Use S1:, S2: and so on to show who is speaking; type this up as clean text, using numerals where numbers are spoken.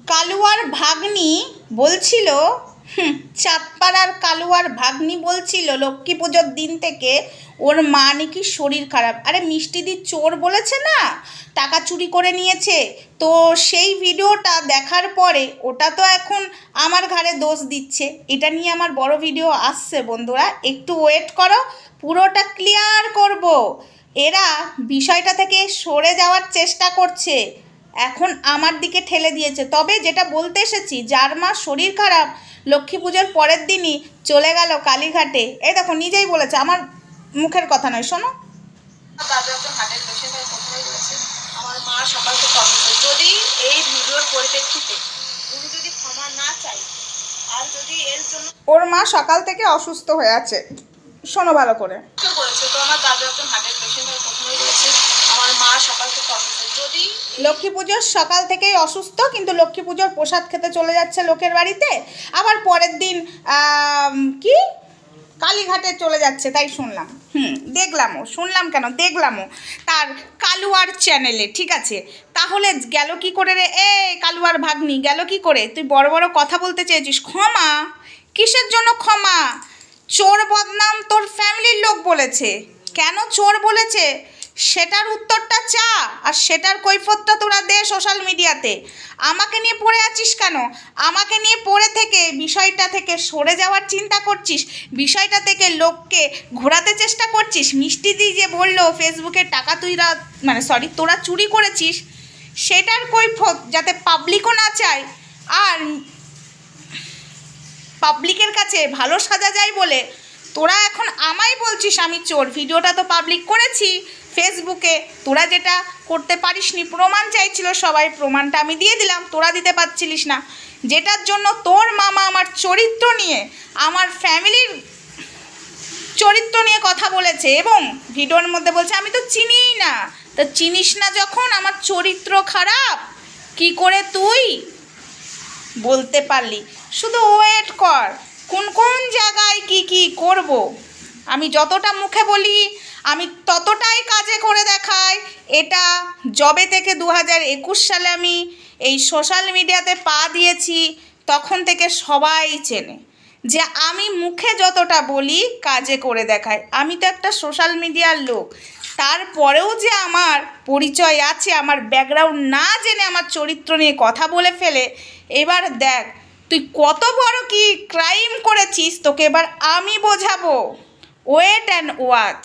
S1: কালুয়ার ভাগ্নি বলছিল, চাঁদপাড়ার কালুয়ার ভাগ্নি বলছিল লক্ষ্মী পুজোর দিন থেকে ওর মা নাকি শরীর খারাপ। আরে মিষ্টিদি চোর বলেছে না, টাকা চুরি করে নিয়েছে, তো সেই ভিডিওটা দেখার পরে ওটা তো এখন আমার ঘাড়ে দোষ দিচ্ছে। এটা নিয়ে আমার বড় ভিডিও আসছে বন্ধুরা, একটু ওয়েট করো, পুরোটা ক্লিয়ার করব। এরা বিষয়টা থেকে সরে যাওয়ার চেষ্টা করছে, এখন আমার দিকে ঠেলে দিয়েছে। তবে যেটা বলতে এসেছি, যার মা শরীর খারাপ লক্ষ্মী পুজোর পরের দিনই চলে গেল কালীঘাটে। এই দেখো নিজেই বলেছে, আমার মুখের কথা নয়, শোনো।
S2: দাদু একজন হার্টের পেশেন্ট হয়ে প্রথমেই বলেছে আমার মা সকাল থেকে অসুস্থ। যদি এই ভিডিওর পরিপ্রেক্ষিতে উনি যদি ক্ষমা না চাই আর যদি এর জন্য
S1: ওর মা সকাল থেকে অসুস্থ হয়ে আছে, শোনো ভালো করে।
S2: কেউ বলেছে, তো আমার দাদু একজন হার্টের পেশেন্ট হয়ে প্রথমেই বলেছে আমার মা সকাল থেকে অসুস্থ। যদি
S1: লক্ষ্মী পুজোর সকাল থেকেই অসুস্থ, কিন্তু লক্ষ্মী পুজোর প্রসাদ খেতে চলে যাচ্ছে লোকের বাড়িতে, আবার পরের দিন কি কালীঘাটে চলে যাচ্ছে, তাই শুনলাম। দেখলামও, শুনলাম কেন, দেখলামও তার কালুয়ার চ্যানেলে। ঠিক আছে, তাহলে গেল কি করে রে এ কালুয়ার ভাগ্নি, গেল কি করে? তুই বড় বড় কথা বলতে চেয়েছিস, ক্ষমা কিসের জন্য ক্ষমা? চোর বদনাম তোর ফ্যামিলির লোক বলেছে, কেন চোর বলেছে সেটার উত্তরটা চা, আর সেটার কৈফিয়তটা তোরা দে সোশ্যাল মিডিয়াতে। আমাকে নিয়ে পড়ে আছিস কেন? আমাকে নিয়ে পড়ে থেকে বিষয়টা থেকে সরে যাওয়ার চিন্তা করছিস, বিষয়টা থেকে লোককে ঘোরাতে চেষ্টা করছিস। মিষ্টিদি যে বললো ফেসবুকে টাকা তোরা চুরি করেছিস, সেটার কৈফিয়ত যাতে পাবলিকও না চায়, আর পাবলিকের কাছে ভালো সাজা যায় বলে তোরা এখন আমায় বলছিস আমি চোর। ভিডিওটা তো পাবলিক করেছি ফেসবুকে, তোরা যেটা করতে পারিসনি, প্রমাণ চাইছিল সবাই, প্রমাণটা আমি দিয়ে দিলাম, তোরা দিতে পারছিলিস না, যেটার জন্য তোর মামা আমার চরিত্র নিয়ে, আমার ফ্যামিলির চরিত্র নিয়ে কথা বলেছে, এবং ভিডিওর মধ্যে বলছে আমি তো চিনিই না। তো চিনিস না যখন, আমার চরিত্র খারাপ, কি করে তুই বলতে পারলি? শুধু ওয়েট কর, কোন কোন জায়গায় কি কি করব। আমি যতটা মুখে বলি আমি ততটাই কাজে করে দেখাই। এটা যবে থেকে 2021 সালে আমি এই সোশ্যাল মিডিয়াতে পা দিয়েছি, তখন থেকে সবাই চেনে যে আমি মুখে যতটা বলি কাজে করে দেখাই। আমি তো একটা সোশ্যাল মিডিয়ার লোক, তারপরেও যে আমার পরিচয় আছে, আমার ব্যাকগ্রাউন্ড না জেনে আমার চরিত্র নিয়ে কথা বলে ফেলে। এবার দেখ তুই কত বড় কি ক্রাইম করেছিস, তোকে এবার আমি বোঝাবো, ওয়েট অ্যান্ড ওয়াচ।